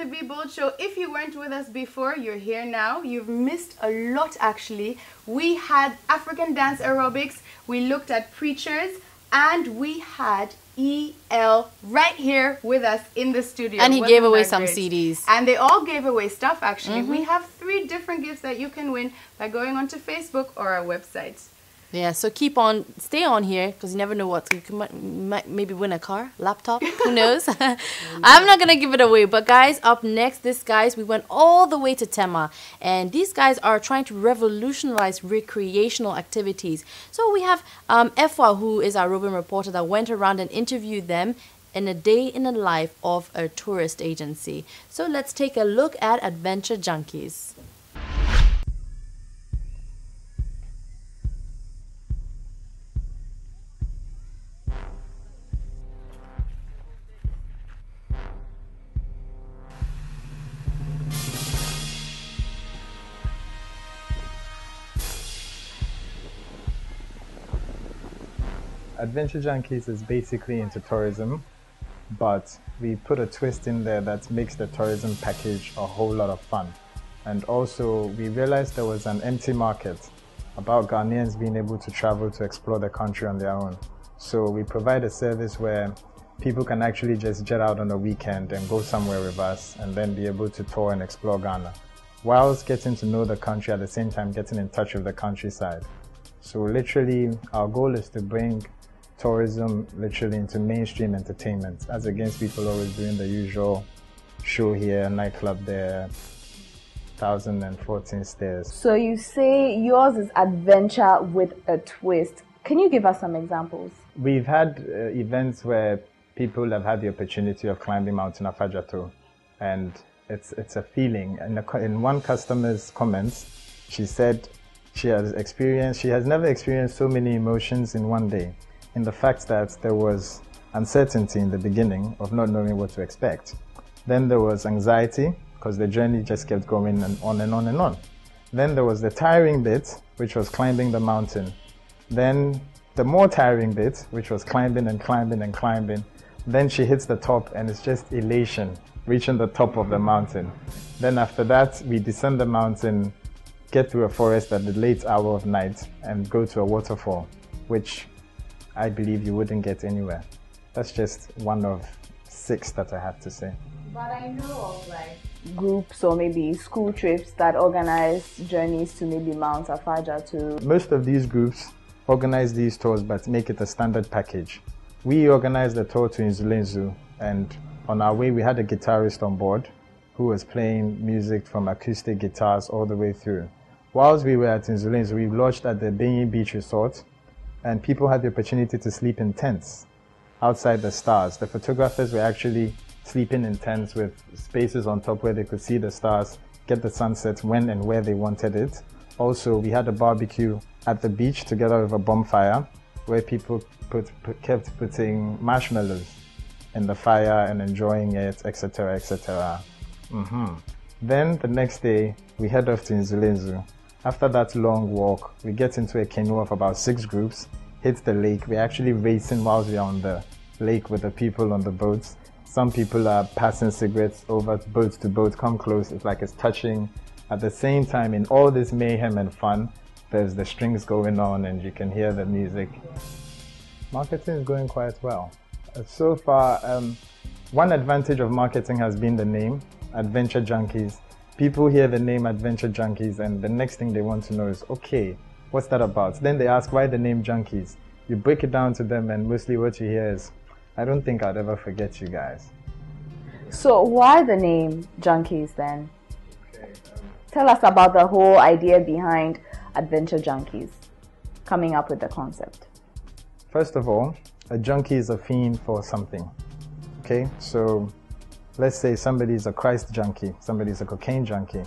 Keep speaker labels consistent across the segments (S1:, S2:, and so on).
S1: the Be Bold Show. If you weren't with us before, you're here now. You've missed a lot, actually. We had African dance aerobics, we looked at preachers, and we had EL right here with us in the studio.
S2: And he gave away some CDs.
S1: And they all gave away stuff, actually. We have 3 different gifts that you can win by going onto Facebook or our website.
S2: Yeah, so stay on here, because you never know what. You might maybe win a car, laptop, who knows? I'm not going to give it away. But guys, up next, we went all the way to Tema. And these guys are trying to revolutionize recreational activities. So we have Efwa, who is our roving reporter, that went around and interviewed them in a day in the life of a tourist agency. So let's take a look at Adventure Junkies.
S3: Adventure Junkies is basically into tourism, but we put a twist in there that makes the tourism package a whole lot of fun. And also, we realized there was an empty market about Ghanaians being able to travel to explore the country on their own. So we provide a service where people can actually just jet out on a weekend and go somewhere with us and then be able to tour and explore Ghana, whilst getting to know the country at the same time getting in touch with the countryside. So literally, our goal is to bring tourism literally into mainstream entertainment, as against people always doing the usual show here, nightclub there, 1014 stairs.
S4: So you say yours is adventure with a twist. Can you give us some examples?
S3: We've had events where people have had the opportunity of climbing Mountain Afajato, and it's a feeling. In one customer's comments, she said she has never experienced so many emotions in one day, in the fact that there was uncertainty in the beginning of not knowing what to expect. Then there was anxiety, because the journey just kept going and on and on and on. Then there was the tiring bit, which was climbing the mountain. Then the more tiring bit, which was climbing and climbing and climbing. Then she hits the top and it's just elation, reaching the top of the mountain. Then after that, we descend the mountain, get through a forest at the late hour of night, and go to a waterfall, which I believe you wouldn't get anywhere. That's just one of 6 that I have to say.
S4: But I know of groups or maybe school trips that organize journeys to maybe Mount Afajato.
S3: Most of these groups organize these tours but make it a standard package. We organized the tour to Nzulenzu, and on our way we had a guitarist on board who was playing music from acoustic guitars all the way through. Whilst we were at Nzulenzu, we lodged at the Benyi Beach Resort, and people had the opportunity to sleep in tents outside the stars. The photographers were actually sleeping in tents with spaces on top where they could see the stars, get the sunset when and where they wanted it. Also, we had a barbecue at the beach together with a bonfire where people kept putting marshmallows in the fire and enjoying it, etc., etc. Then the next day, we head off to Nzulenzu. After that long walk, we get into a canoe of about 6 groups, hit the lake. We're actually racing whilst we're on the lake with the people on the boats. Some people are passing cigarettes over boat to boat, come close, it's like it's touching. At the same time, in all this mayhem and fun, there's the strings going on and you can hear the music. Marketing is going quite well. So far, one advantage of marketing has been the name, Adventure Junkies. People hear the name Adventure Junkies and the next thing they want to know is, okay, what's that about? Then they ask, why the name Junkies? You break it down to them and mostly what you hear is, I don't think I'd ever forget you guys.
S4: So why the name Junkies then? Okay, tell us about the whole idea behind Adventure Junkies, coming up with the concept.
S3: First of all, a junkie is a fiend for something. Okay, so let's say somebody's a Christ junkie, somebody's a cocaine junkie.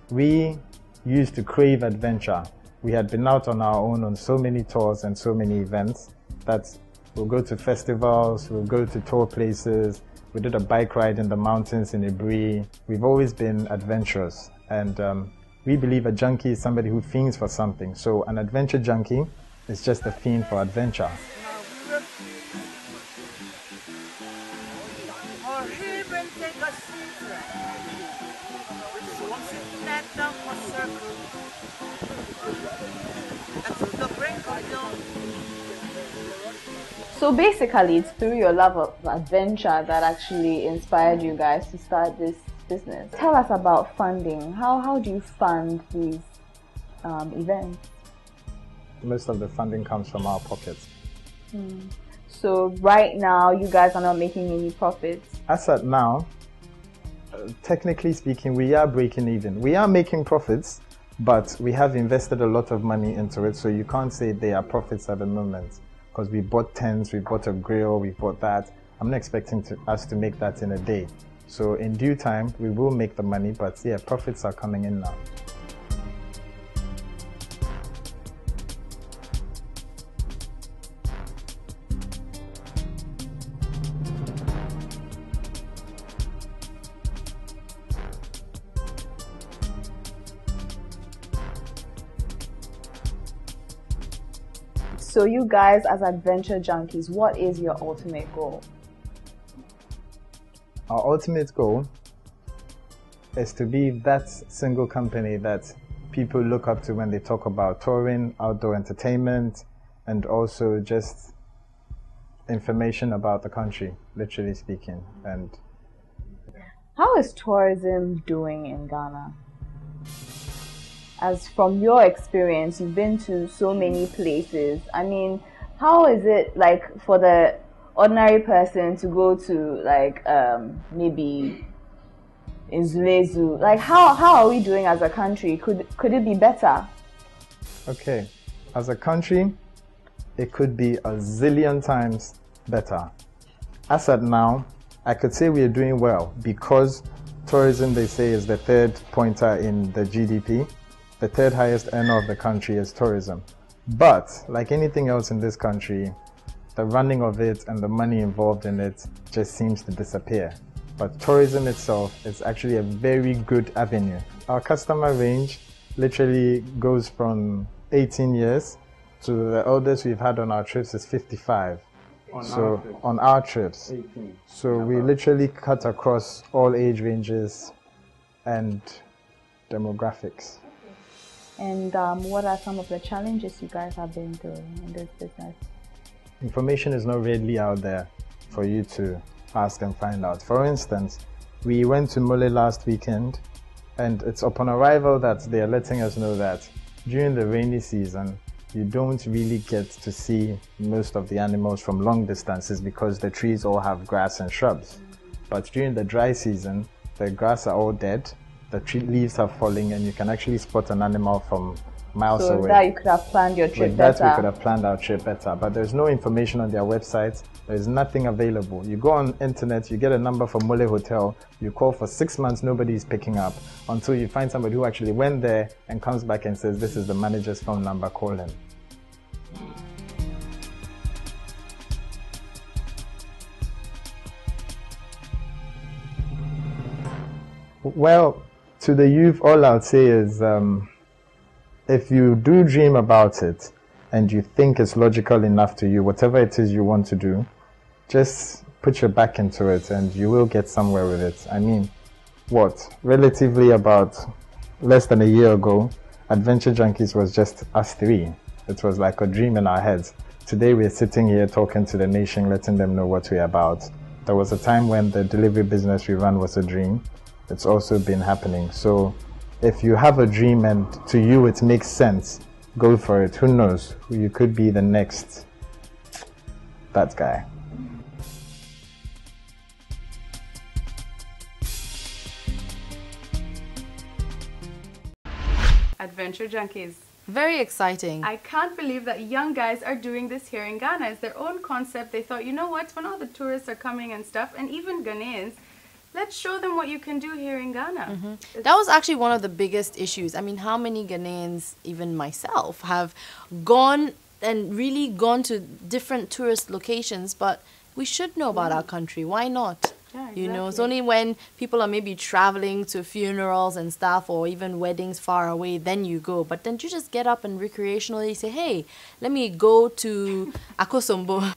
S3: We used to crave adventure. We had been out on our own on so many tours and so many events that we'll go to festivals, we'll go to tour places. We did a bike ride in the mountains in Ibri. We've always been adventurous, and we believe a junkie is somebody who fiends for something. So an adventure junkie is just a fiend for adventure.
S5: even take a seat right. So I'm sitting that down for circle until the break of dawn.
S4: So basically, it's through your love of adventure that actually inspired you guys to start this business. Tell us about funding. How do you fund these events?
S3: Most of the funding comes from our pockets.
S4: So right now, you guys are not making any profits.
S3: As at now, technically speaking, we are breaking even. We are making profits, but we have invested a lot of money into it, so you can't say they are profits at the moment. Because we bought tents, we bought a grill, we bought that. I'm not expecting us to make that in a day. So in due time, we will make the money, but yeah, profits are coming in now.
S4: So you guys as adventure junkies, what is your ultimate goal?
S3: Our ultimate goal is to be that single company that people look up to when they talk about touring, outdoor entertainment, and also just information about the country, literally speaking. And
S4: how is tourism doing in Ghana? As from your experience, you've been to so many places. I mean, how is it like for the ordinary person to go to like maybe Inzule Zoo? Like how are we doing as a country? Could it be better?
S3: Okay, as a country, it could be a zillion times better. As at now, I could say we are doing well because tourism, they say, is the third pointer in the GDP. The third highest earner of the country is tourism. But like anything else in this country, the running of it and the money involved in it just seems to disappear. But tourism itself is actually a very good avenue. Our customer range literally goes from 18 years to the oldest we've had on our trips is 55. On our trips.
S6: 18.
S3: So we literally cut across all age ranges and demographics.
S4: And what are some of the challenges you guys have been through in this business?
S3: Information is not readily out there for you to ask and find out. For instance, we went to Mole last weekend, and it's upon arrival that they are letting us know that during the rainy season, you don't really get to see most of the animals from long distances because the trees all have grass and shrubs. But during the dry season, the grass are all dead, the tree leaves are falling, and you can actually spot an animal from miles away.
S4: So with that you could have planned your trip
S3: With
S4: better.
S3: that we could have planned our trip better, but there's no information on their website. There's nothing available. You go on internet, you get a number for Mole Hotel, you call for 6 months, nobody is picking up until you find somebody who actually went there and comes back and says, this is the manager's phone number, call him. Well, to the youth, all I'll say is, if you do dream about it and you think it's logical enough to you, whatever it is you want to do, just put your back into it and you will get somewhere with it. I mean, relatively about less than a year ago, Adventure Junkies was just us three. It was like a dream in our heads. Today we're sitting here talking to the nation, letting them know what we're about. There was a time when the delivery business we run was a dream. It's also been happening. So if you have a dream and to you it makes sense, go for it. Who knows? You could be the next that guy.
S1: Adventure Junkies.
S2: Very exciting.
S1: I can't believe that young guys are doing this here in Ghana. It's their own concept. They thought, you know what, when all the tourists are coming and stuff, and even Ghanaians, let's show them what you can do here in Ghana.
S2: That was actually one of the biggest issues. I mean, how many Ghanaians, even myself, have gone and really gone to different tourist locations, but we should know about our country. Why not?
S1: Yeah,
S2: You know, it's
S1: exactly.
S2: only when people are maybe traveling to funerals and stuff or even weddings far away, then you go. But then you just get up and recreationally say, hey, let me go to Akosombo.